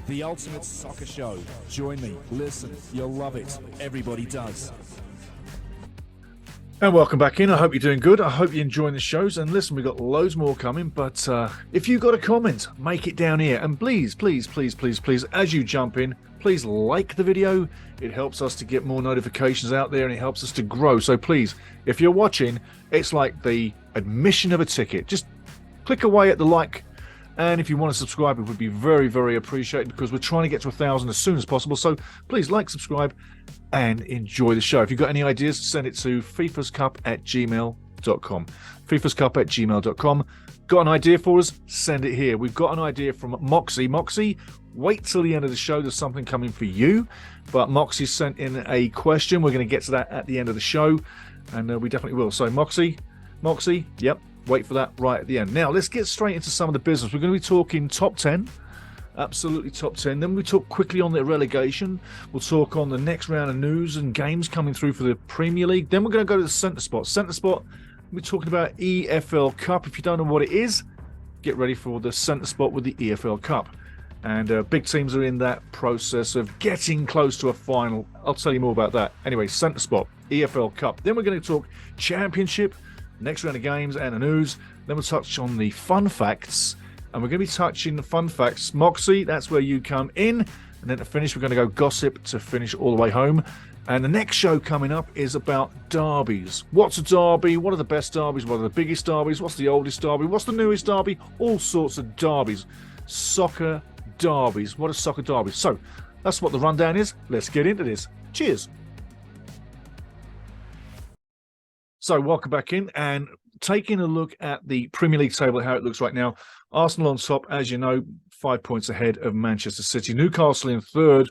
the ultimate soccer show. Join me, listen, you'll love it. Everybody does. And welcome back in. I hope you're doing good. I hope you're enjoying the shows. And listen, we've got loads more coming. But if you've got a comment, make it down here. And please, as you jump in, please like the video. It helps us to get more notifications out there and it helps us to grow. So please, if you're watching, it's like the admission of a ticket. Just click away at the like. And if you want to subscribe, it would be very, very appreciated because we're trying to get to 1,000 as soon as possible. So please like, subscribe, and enjoy the show. If you've got any ideas, send it to fifascup@gmail.com. fifascup@gmail.com. Got an idea for us? Send it here. We've got an idea from Moxie. Moxie, wait till the end of the show. There's something coming for you. But Moxie sent in a question. We're going to get to that at the end of the show. And we definitely will. So Moxie, yep. Wait for that right at the end. Now, let's get straight into some of the business. We're going to be talking top 10. Absolutely top 10. Then we talk quickly on the relegation. We'll talk on the next round of news and games coming through for the Premier League. Then we're going to go to the centre spot. Centre spot, we're talking about EFL Cup. If you don't know what it is, get ready for the centre spot with the EFL Cup. And big teams are in that process of getting close to a final. I'll tell you more about that. Anyway, centre spot, EFL Cup. Then we're going to talk Championship, next round of games and the news. Then we'll touch on the fun facts. And we're going to be touching the fun facts. Moxie, that's where you come in. And then to finish, we're going to go gossip to finish all the way home. And the next show coming up is about derbies. What's a derby? What are the best derbies? What are the biggest derbies? What's the oldest derby? What's the newest derby? All sorts of derbies. Soccer derbies. What are soccer derbies? So that's what the rundown is. Let's get into this. Cheers. So welcome back in and taking a look at the Premier League table, how it looks right now. Arsenal on top, as you know, 5 points ahead of Manchester City. Newcastle in third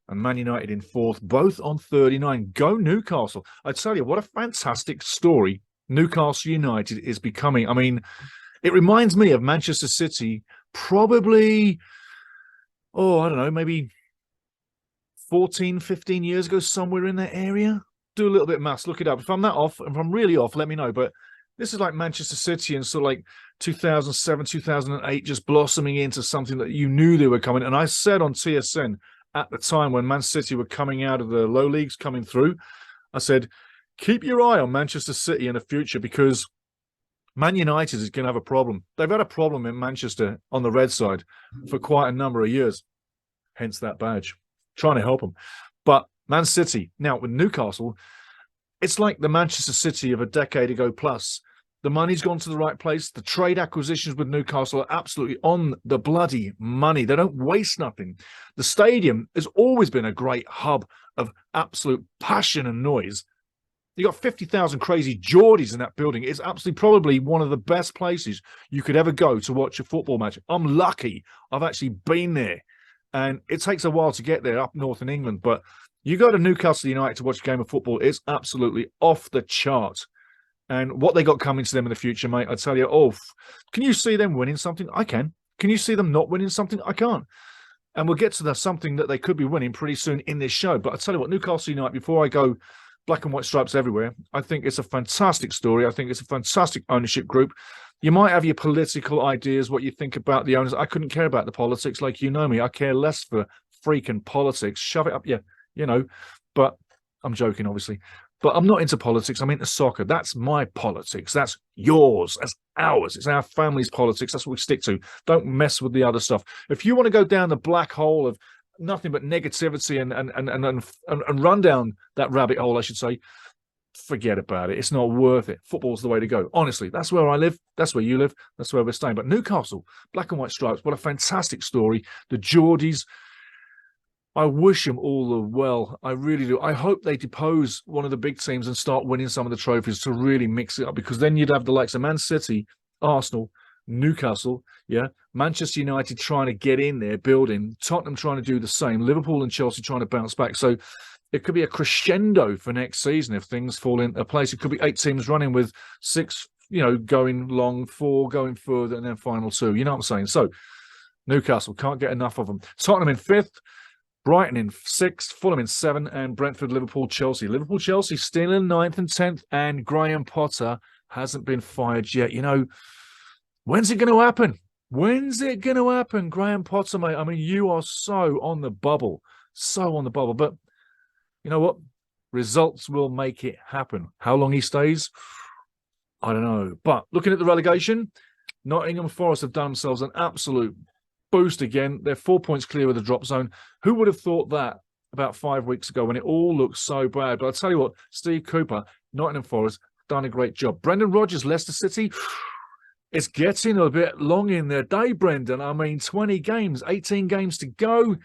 and Man United in fourth, both on 39. Go Newcastle. I tell you, what a fantastic story Newcastle United is becoming. I mean, it reminds me of Manchester City probably, I don't know, maybe 14, 15 years ago, somewhere in that area. Do a little bit of maths, look it up. If I'm that off, if I'm really off, let me know. But this is like Manchester City and sort of like 2007, 2008, just blossoming into something that you knew they were coming. And I said on TSN at the time when Man City were coming out of the low leagues, coming through, I said, keep your eye on Manchester City in the future because Man United is going to have a problem. They've had a problem in Manchester on the red side for quite a number of years. Hence that badge. Trying to help them. But Man City, now with Newcastle, it's like the Manchester City of a decade ago plus. The money's gone to the right place. The trade acquisitions with Newcastle are absolutely on the bloody money. They don't waste nothing. The stadium has always been a great hub of absolute passion and noise. You got 50,000 crazy Geordies in that building. It's absolutely probably one of the best places you could ever go to watch a football match. I'm lucky I've actually been there. And it takes a while to get there up north in England, but you go to Newcastle United to watch a game of football, it's absolutely off the chart. And what they got coming to them in the future, mate, I tell you, can you see them winning something? I can. Can you see them not winning something? I can't. And we'll get to the something that they could be winning pretty soon in this show. But I tell you what, Newcastle United, before I go black and white stripes everywhere, I think it's a fantastic story. I think it's a fantastic ownership group. You might have your political ideas, what you think about the owners. I couldn't care about the politics, like you know me. I care less for freaking politics. Shove it up, but I'm joking, obviously. But I'm not into politics. I'm into soccer. That's my politics. That's yours. That's ours. It's our family's politics. That's what we stick to. Don't mess with the other stuff. If you want to go down the black hole of nothing but negativity and run down that rabbit hole, I should say, forget about it. It's not worth it. Football's the way to go. Honestly, that's where I live. That's where you live. That's where we're staying. But Newcastle, black and white stripes, what a fantastic story. The Geordies, I wish them all the well. I really do. I hope they depose one of the big teams and start winning some of the trophies to really mix it up, because then you'd have the likes of Man City, Arsenal, Newcastle, Manchester United trying to get in there, building, Tottenham trying to do the same, Liverpool and Chelsea trying to bounce back. So it could be a crescendo for next season if things fall into place. It could be 8 teams running with 6, going long, 4 going further, and then final 2. You know what I'm saying? So Newcastle, can't get enough of them. Tottenham in 5th, Brighton in 6th, Fulham in 7th, and Brentford, Liverpool, Chelsea. Liverpool, Chelsea still in 9th and 10th, and Graham Potter hasn't been fired yet. When's it going to happen? When's it going to happen, Graham Potter, mate? I mean, you are so on the bubble. So on the bubble. But you know what? Results will make it happen. How long he stays? I don't know. But looking at the relegation, Nottingham Forest have done themselves an absolute boost again. They're 4 points clear of the drop zone. Who would have thought that about 5 weeks ago when it all looked so bad? But I'll tell you what, Steve Cooper, Nottingham Forest, done a great job. Brendan Rodgers, Leicester City, it's getting a bit long in their day, Brendan. I mean, 20 games, 18 games to go.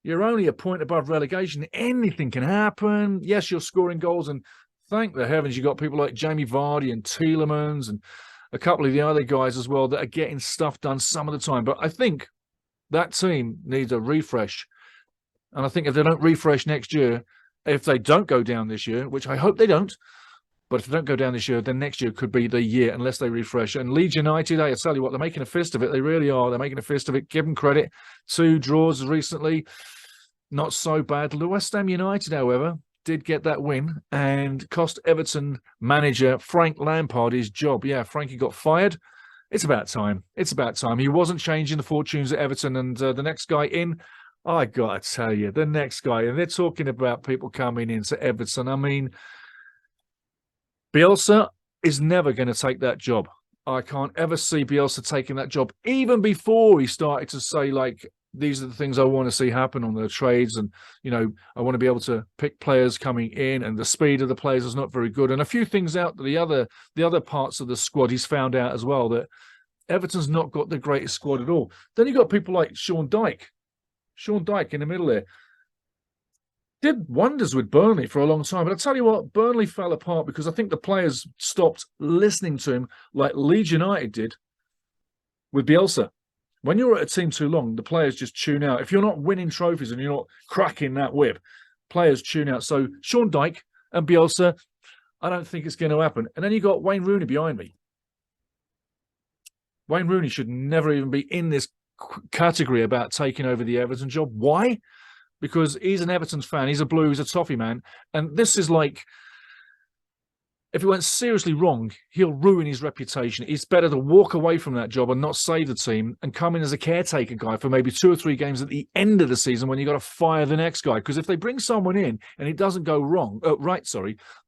You're only a point above relegation. Anything can happen. Yes, you're scoring goals, and thank the heavens you got people like Jamie Vardy and Tielemans and a couple of the other guys as well that are getting stuff done some of the time. But I think that team needs a refresh. And I think if they don't refresh next year, if they don't go down this year, which I hope they don't, but if they don't go down this year, then next year could be the year unless they refresh. And Leeds United, I tell you what, they're making a fist of it. They really are. They're making a fist of it. Give them credit. 2 draws recently. Not so bad. West Ham United, however, did get that win and cost Everton manager Frank Lampard his job. Yeah, Frankie got fired. It's about time. It's about time. He wasn't changing the fortunes at Everton, and the next guy in, I got to tell you, the next guy, and they're talking about people coming into Everton. I mean, Bielsa is never going to take that job. I can't ever see Bielsa taking that job, even before he started to say, like, these are the things I want to see happen on the trades. And, you know, I want to be able to pick players coming in, and the speed of the players is not very good. And a few things out the other parts of the squad, he's found out as well that Everton's not got the greatest squad at all. Then you got people like Sean Dyche in the middle there. Did wonders with Burnley for a long time. But I tell you what, Burnley fell apart because I think the players stopped listening to him like Leeds United did with Bielsa. When you're at a team too long, the players just tune out. If you're not winning trophies and you're not cracking that whip, players tune out. So Sean Dyche and Bielsa, I don't think it's going to happen. And then you got Wayne Rooney behind me. Wayne Rooney should never even be in this category about taking over the Everton job. Why? Because he's an Everton fan. He's a Blue. He's a toffee man. And this is like, if it went seriously wrong, he'll ruin his reputation. It's better to walk away from that job and not save the team and come in as a caretaker guy for maybe 2 or 3 games at the end of the season when you got to fire the next guy. Because if they bring someone in and it doesn't go right,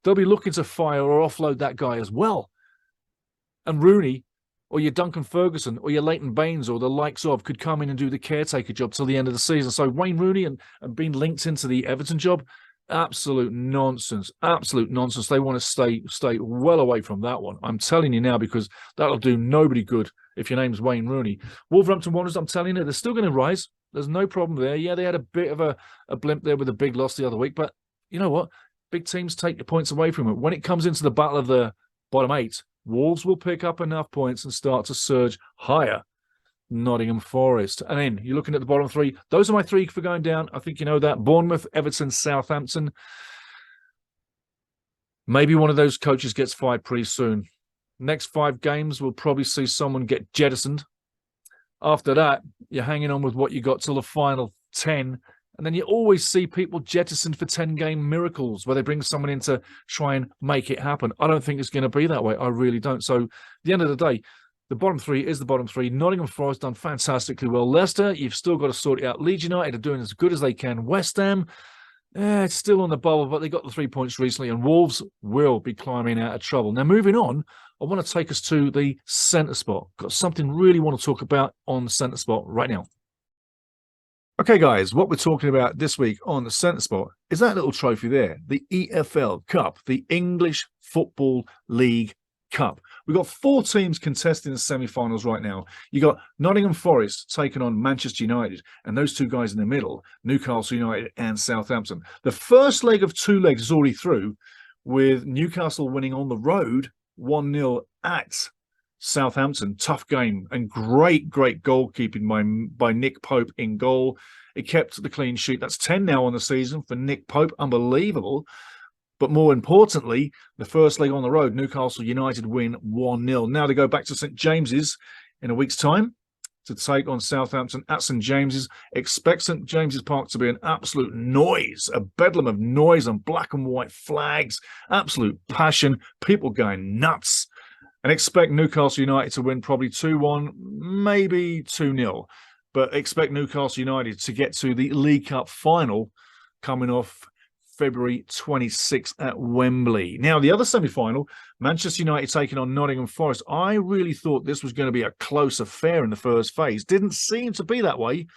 they'll be looking to fire or offload that guy as well. And Rooney, or your Duncan Ferguson, or your Leighton Baines, or the likes of, could come in and do the caretaker job till the end of the season. So Wayne Rooney and being linked into the Everton job, absolute nonsense. Absolute nonsense. They want to stay well away from that one. I'm telling you now, because that'll do nobody good if your name's Wayne Rooney. Wolverhampton Wanderers, I'm telling you, they're still going to rise. There's no problem there. Yeah, they had a bit of a blimp there with a big loss the other week, but you know what? Big teams take the points away from it. When it comes into the battle of the bottom 8, Wolves will pick up enough points and start to surge higher. Nottingham Forest. And then you're looking at the bottom 3. Those are my 3 for going down. I think you know that. Bournemouth, Everton, Southampton. Maybe one of those coaches gets fired pretty soon. Next 5 games, we'll probably see someone get jettisoned. After that, you're hanging on with what you got till the final 10. And then you always see people jettisoned for 10-game miracles where they bring someone in to try and make it happen. I don't think it's going to be that way. I really don't. So at the end of the day, the bottom 3 is the bottom 3. Nottingham Forest done fantastically well. Leicester, you've still got to sort it out. Leeds United are doing as good as they can. West Ham, it's still on the bubble, but they got the 3 points recently. And Wolves will be climbing out of trouble. Now, moving on, I want to take us to the centre spot. Got something really want to talk about on the centre spot right now. Okay, guys, what we're talking about this week on the centre spot is that little trophy there, the EFL Cup, the English Football League Cup. We've got 4 teams contesting the semi-finals right now. You got Nottingham Forest taking on Manchester United, and those 2 guys in the middle, Newcastle United and Southampton. The first leg of 2 legs is already through, with Newcastle winning on the road 1-0 at Southampton. Tough game and great goalkeeping by Nick Pope in goal. It kept the clean sheet. That's 10 now on the season for Nick Pope. Unbelievable. But more importantly, the first leg on the road, Newcastle United win 1-0. Now they go back to St James's in a week's time to take on Southampton at St James's. Expect St James's Park to be an absolute noise, a bedlam of noise and black and white flags, absolute passion, people going nuts. and expect Newcastle United to win probably 2-1, maybe 2-0. But expect Newcastle United to get to the League Cup final coming off February 26th at Wembley. Now, the other semi-final, Manchester United taking on Nottingham Forest. I really thought this was going to be a close affair in the first phase. Didn't seem to be that way.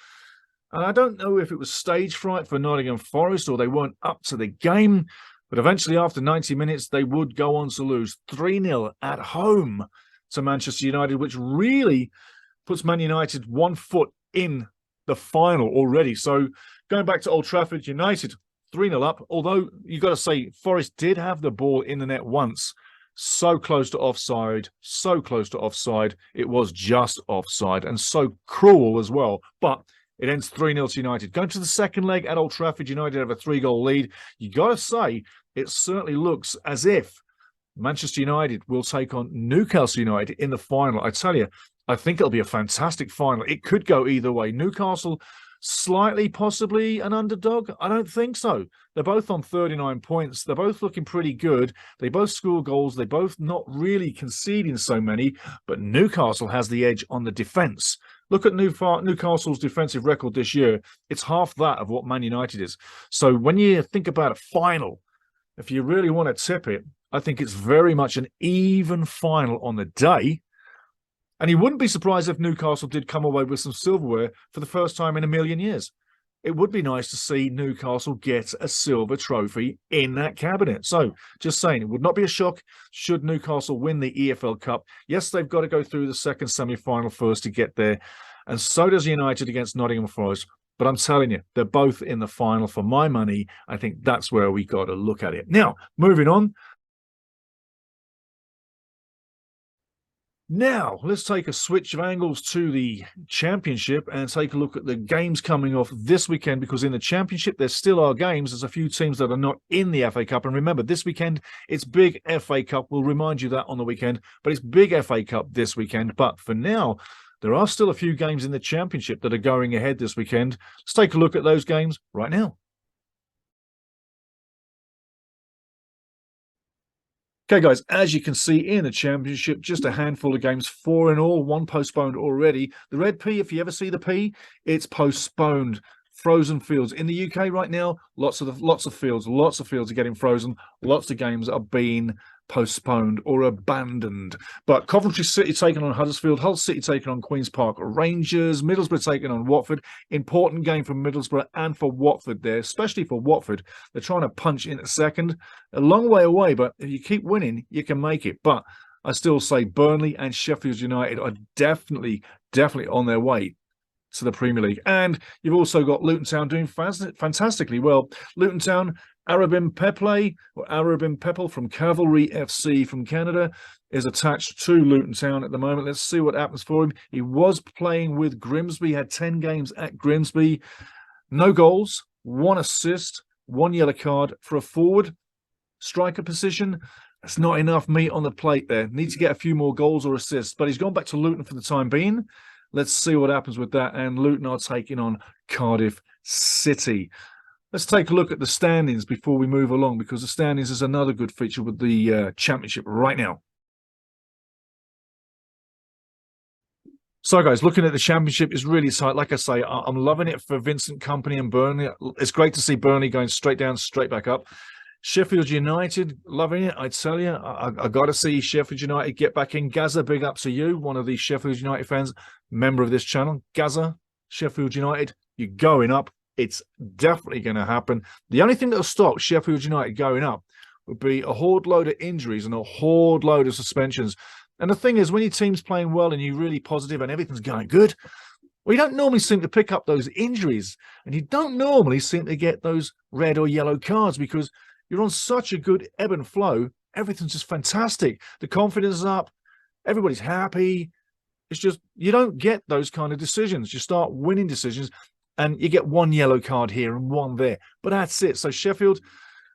And I don't know if it was stage fright for Nottingham Forest or they weren't up to the game. But eventually, after 90 minutes, they would go on to lose 3-0 at home to Manchester United, which really puts Man United 1 foot in the final already. So going back to Old Trafford, United 3-0 up, although you've got to say Forest did have the ball in the net once. So close to offside, so close to offside. It was just offside and so cruel as well. But it ends 3-0 to United. Going to the second leg at Old Trafford, United have a 3-goal lead. You got to say, it certainly looks as if Manchester United will take on Newcastle United in the final. I tell you, I think it'll be a fantastic final. It could go either way. Newcastle, slightly possibly an underdog? I don't think so. They're both on 39 points. They're both looking pretty good. They both score goals. They both not really conceding so many, but Newcastle has the edge on the defence. Look at Newcastle's defensive record this year. It's half that of what Man United is. So when you think about a final, if you really want to tip it, I think it's very much an even final on the day. And you wouldn't be surprised if Newcastle did come away with some silverware for the first time in a million years. It would be nice to see Newcastle get a silver trophy in that cabinet. So, just saying, it would not be a shock should Newcastle win the EFL Cup. Yes, they've got to go through the second semi-final first to get there. And so does United against Nottingham Forest. But I'm telling you, they're both in the final for my money. I think that's where we got to look at it. Now, moving on. Now, let's take a switch of angles to the Championship and take a look at the games coming off this weekend, because in the Championship, there still are games. There's a few teams that are not in the FA Cup. And remember, this weekend, it's big FA Cup. We'll remind you that on the weekend, but it's big FA Cup this weekend. But for now, there are still a few games in the Championship that are going ahead this weekend. Let's take a look at those games right now. Okay, guys, as you can see in the Championship, just a handful of games, 4 in all, 1 postponed already. The red P, if you ever see the P, it's postponed. Frozen fields. In the UK right now, lots of fields are getting frozen. Lots of games are being postponed or abandoned. But Coventry City taking on Huddersfield, Hull City taking on Queen's Park Rangers, Middlesbrough taking on Watford. Important game for Middlesbrough and for Watford there, especially for Watford. They're trying to punch in at second. A long way away, but if you keep winning, you can make it. But I still say Burnley and Sheffield United are definitely on their way to the Premier League. And you've also got Luton Town doing fantastically well. Luton Town, Arabin Peple from Cavalry FC from Canada is attached to Luton Town at the moment. Let's see what happens for him. He was playing with Grimsby, had 10 games at Grimsby. No goals, 1 assist, 1 yellow card for a forward striker position. That's not enough meat on the plate there. Needs to get a few more goals or assists, but he's gone back to Luton for the time being. Let's see what happens with that. And Luton are taking on Cardiff City. Let's take a look at the standings before we move along, because the standings is another good feature with the Championship right now. So, guys, looking at the Championship is really tight. Like I say, I'm loving it for Vincent Kompany and Burnley. It's great to see Burnley going straight down, straight back up. Sheffield United, loving it, I tell you. I got to see Sheffield United get back in. Gaza, big up to you, one of the Sheffield United fans, member of this channel. Gaza, Sheffield United, you're going up. It's definitely going to happen. The only thing that will stop Sheffield United going up would be a horde load of injuries and a horde load of suspensions. And the thing is, when your team's playing well and you're really positive and everything's going good, well, you don't normally seem to pick up those injuries. And you don't normally seem to get those red or yellow cards, because you're on such a good ebb and flow. Everything's just fantastic. The confidence is up. Everybody's happy. It's just, you don't get those kind of decisions. You start winning decisions and you get 1 yellow card here and 1 there. But that's it. So Sheffield,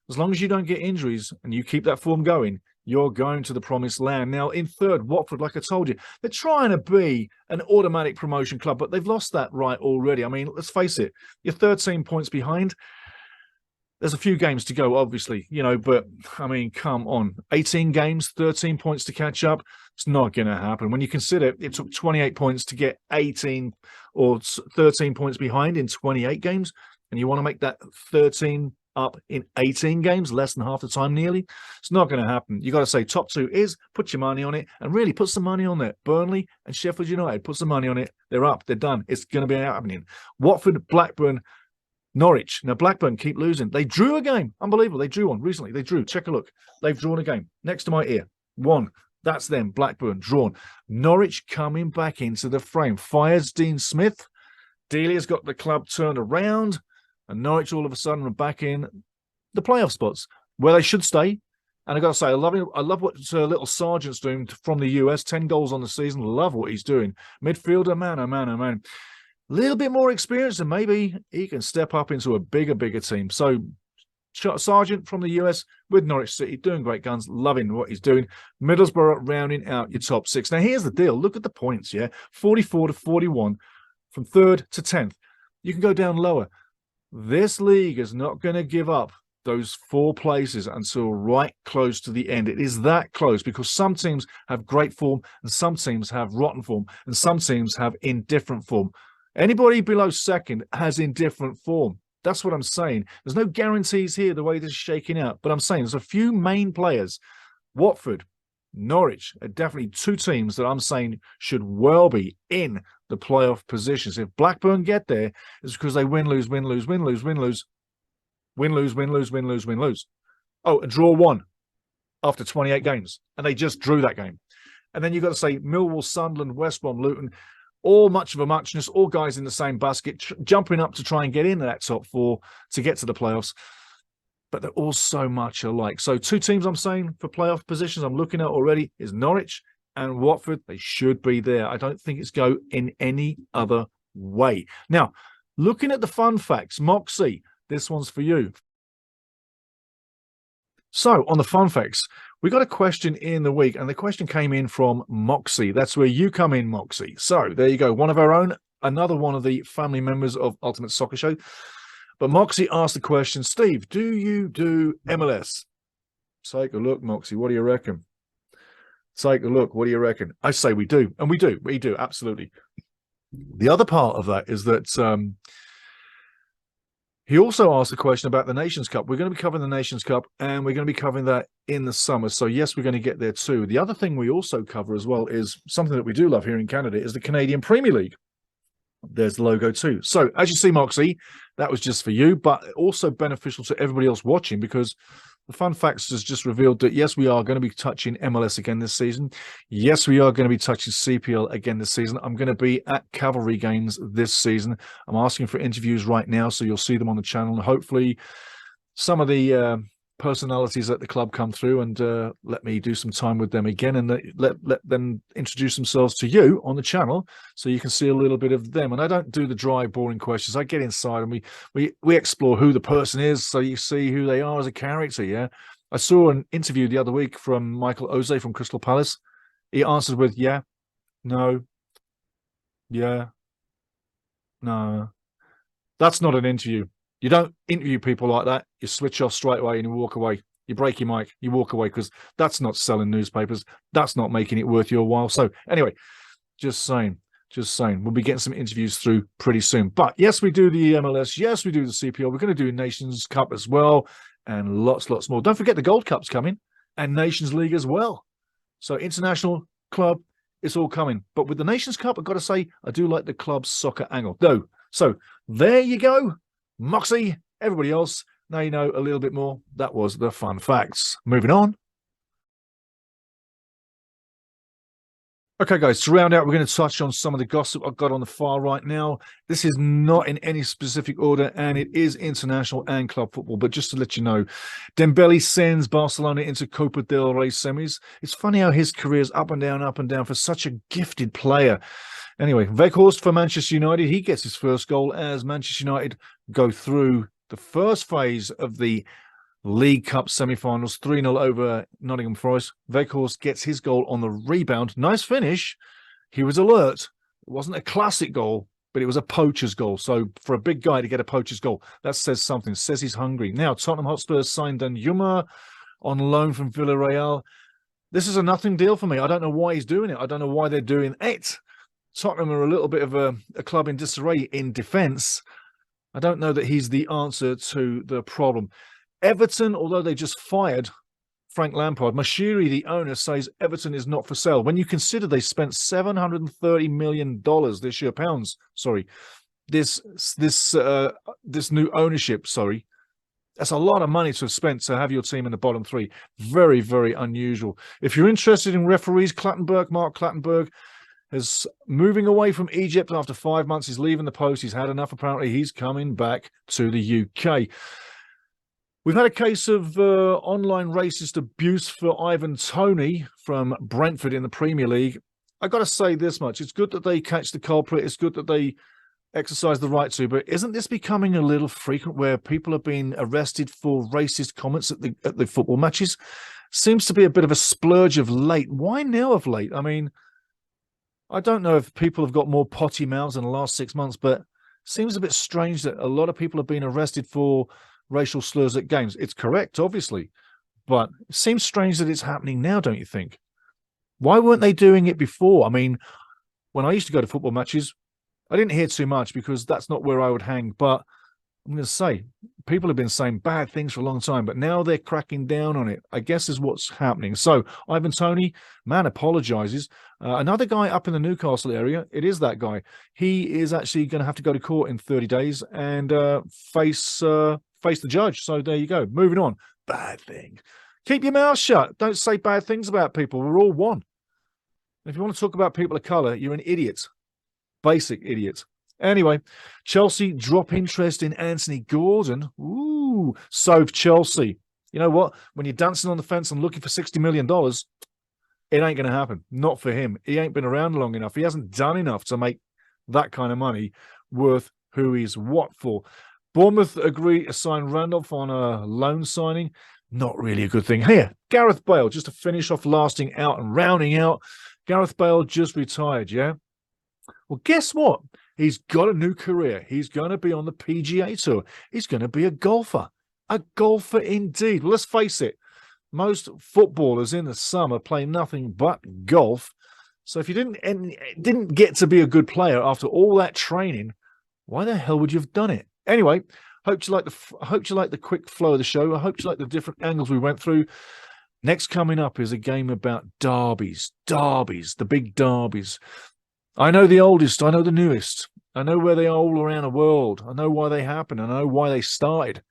as long as you don't get injuries and you keep that form going, you're going to the promised land. Now, in third, Watford, like I told you, they're trying to be an automatic promotion club, but they've lost that right already. I mean, let's face it, you're 13 points behind. There's a few games to go, obviously, but, I mean, come on. 18 games, 13 points to catch up. It's not going to happen. When you consider it took 28 points to get 18 or 13 points behind in 28 games, and you want to make that 13 up in 18 games, less than half the time nearly, it's not going to happen. You got to say top two is, put your money on it, and really put some money on there. Burnley and Sheffield United, put some money on it. They're up, they're done. It's going to be happening. Watford, Blackburn, Norwich. Now, Blackburn keep losing. They drew a game. Unbelievable. They drew one recently. They drew. Check a look. They've drawn a game. Next to my ear. One. That's them. Blackburn drawn. Norwich coming back into the frame. Fires Dean Smith. Delia's got the club turned around. And Norwich all of a sudden are back in the playoff spots where they should stay. And I got to say, I love what little Sargent's doing from the US. 10 goals on the season. Love what he's doing. Midfielder, man, oh man, oh man. A little bit more experience, and maybe he can step up into a bigger team. So Sargent from the US with Norwich City, doing great guns, loving what he's doing. Middlesbrough rounding out your top six. Now, here's the deal. Look at the points, yeah? 44 to 41 from 3rd to 10th. You can go down lower. This league is not going to give up those 4 places until right close to the end. It is that close because some teams have great form and some teams have rotten form and some teams have indifferent form. Anybody below second has indifferent form. That's what I'm saying. There's no guarantees here the way this is shaking out, but I'm saying there's a few main players. Watford, Norwich are definitely 2 teams that I'm saying should well be in the playoff positions. If Blackburn get there, it's because they win, lose, win, lose, win, lose, win, lose, win, lose, win, lose, win, lose, win, lose. Oh, and draw 1 after 28 games, and they just drew that game. And then you've got to say Millwall, Sunderland, West Brom, Luton, all much of a muchness, all guys in the same basket, jumping up to try and get into that top 4 to get to the playoffs. But they're all so much alike. So 2 teams I'm saying for playoff positions I'm looking at already is Norwich and Watford. They should be there. I don't think it's go in any other way. Now, looking at the fun facts, Moxie, this one's for you. So on the fun facts, we got a question in the week, and the question came in from Moxie. That's where you come in, Moxie. So there you go. One of our own, another one of the family members of Ultimate Soccer Show. But Moxie asked the question, Steve, do you do MLS? Take a look, Moxie. What do you reckon? Take a look. What do you reckon? I say we do. And we do. We do. Absolutely. The other part of that is that he also asked a question about the Nations Cup. We're going to be covering the Nations Cup, and we're going to be covering that in the summer. So, yes, we're going to get there too. The other thing we also cover as well is something that we do love here in Canada is the Canadian Premier League. There's the logo too. So, as you see, Moxie, that was just for you, but also beneficial to everybody else watching because the Fun Facts has just revealed that, yes, we are going to be touching MLS again this season. Yes, we are going to be touching CPL again this season. I'm going to be at Cavalry games this season. I'm asking for interviews right now, so you'll see them on the channel. And hopefully some of the personalities at the club come through and let me do some time with them again and let them introduce themselves to you on the channel so you can see a little bit of them. And I don't do the dry, boring questions. I get inside and we explore who the person is so you see who they are as a character, yeah? I saw an interview the other week from Michael Oze from Crystal Palace. He answered with, yeah, no, yeah, no. That's not an interview. You don't interview people like that. You switch off straight away and you walk away. You break your mic. You walk away because that's not selling newspapers. That's not making it worth your while. So anyway, just saying. We'll be getting some interviews through pretty soon. But yes, we do the MLS. Yes, we do the CPL. We're going to do Nations Cup as well and lots more. Don't forget the Gold Cup's coming and Nations League as well. So international club, it's all coming. But with the Nations Cup, I've got to say, I do like the club soccer angle. Though, so there you go. Moxie, everybody else, now you know a little bit more. That was the fun facts. Moving on. Okay, guys, to round out, we're going to touch on some of the gossip I've got on the far right now. This is not in any specific order, and it is international and club football. But just to let you know, Dembele sends Barcelona into Copa del Rey semis. It's funny how his career is up and down for such a gifted player. Anyway, Weghorst for Manchester United. He gets his first goal as Manchester United go through the first phase of the League Cup semi-finals, 3-0 over Nottingham Forest. Weghorst gets his goal on the rebound. Nice finish. He was alert. It wasn't a classic goal, but it was a poacher's goal. So for a big guy to get a poacher's goal, that says something. It says he's hungry. Now, Tottenham Hotspur signed Danjuma on loan from Villarreal. This is a nothing deal for me. I don't know why he's doing it. I don't know why they're doing it. Tottenham are a little bit of a club in disarray in defence. I don't know that he's the answer to the problem. Everton, although they just fired Frank Lampard, Mashiri, the owner, says Everton is not for sale. When you consider they spent $730 million this year, pounds, sorry, this new ownership, sorry. That's a lot of money to have spent to have your team in the bottom three. Very, very unusual. If you're interested in referees, Mark Clattenburg, is moving away from Egypt after 5 months. He's leaving the post. He's had enough, apparently. He's coming back to the UK. We've had a case of online racist abuse for Ivan Toney from Brentford in the Premier League. I got to say this much. It's good that they catch the culprit. It's good that they exercise the right to, but isn't this becoming a little frequent where people are being arrested for racist comments at the football matches? Seems to be a bit of a splurge of late. Why now of late? I mean, I don't know if people have got more potty mouths in the last 6 months, but it seems a bit strange that a lot of people have been arrested for racial slurs at games. It's correct, obviously, but it seems strange that it's happening now, don't you think? Why weren't they doing it before? I mean, when I used to go to football matches, I didn't hear too much because that's not where I would hang. But I'm going to say, people have been saying bad things for a long time, but now they're cracking down on it, I guess is what's happening. So Ivan Toney, man, apologizes. Another guy up in the Newcastle area, it is that guy. He is actually going to have to go to court in 30 days and face the judge. So there you go. Moving on. Bad thing. Keep your mouth shut. Don't say bad things about people. We're all one. If you want to talk about people of color, you're an idiot. Basic idiot. Anyway, Chelsea drop interest in Anthony Gordon. Ooh, so Chelsea. You know what? When you're dancing on the fence and looking for $60 million, it ain't going to happen. Not for him. He ain't been around long enough. He hasn't done enough to make that kind of money worth who he's what for. Bournemouth agreed to sign Randolph on a loan signing. Not really a good thing. Here, Gareth Bale, just to finish off lasting out and rounding out. Gareth Bale just retired, yeah? Well, guess what? He's got a new career. He's going to be on the PGA Tour. He's going to be a golfer. A golfer indeed. Well, let's face it. Most footballers in the summer play nothing but golf. So if you didn't get to be a good player after all that training, why the hell would you have done it? Anyway, hope you like the quick flow of the show. I hope you like the different angles we went through. Next coming up is a game about derbies, the big derbies. I know the oldest, I know the newest. I know where they are all around the world. I know why they happen. I know why they started.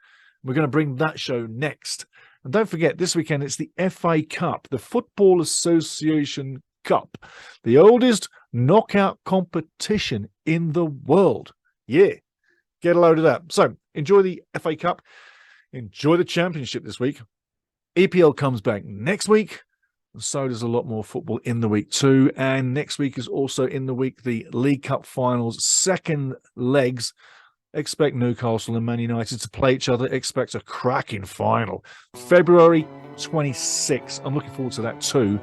We're going to bring that show next. And don't forget, this weekend it's the FA Cup, the Football Association Cup, the oldest knockout competition in the world. Yeah, get a load of that. So enjoy the FA Cup. Enjoy the Championship this week. EPL comes back next week. So there's a lot more football in the week too. And next week is also in the week the League Cup finals, second legs. Expect Newcastle and Man United to play each other. Expect a cracking final. February 26th. I'm looking forward to that too.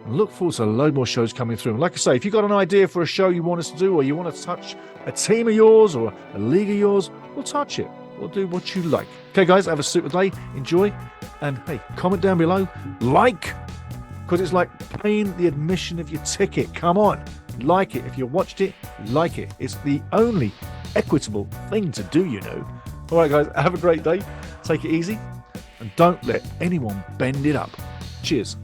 And look forward to a load more shows coming through. And like I say, if you've got an idea for a show you want us to do, or you want to touch a team of yours or a league of yours, we'll touch it. We'll do what you like. Okay, guys, have a super day. Enjoy. And hey, comment down below. Like. Because it's like paying the admission of your ticket. Come on, like it. If you watched it, like it. It's the only equitable thing to do, you know. All right, guys, have a great day. Take it easy. And don't let anyone bend it up. Cheers.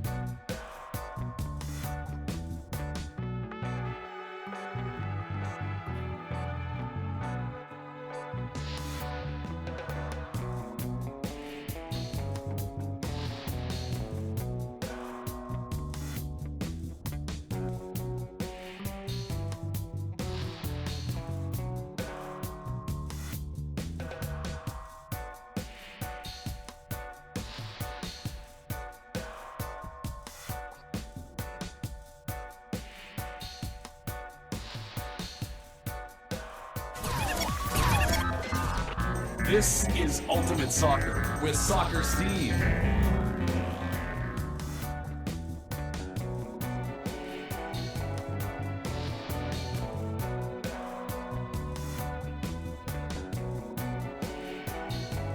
This is Ultimate Soccer with Soccer Steve.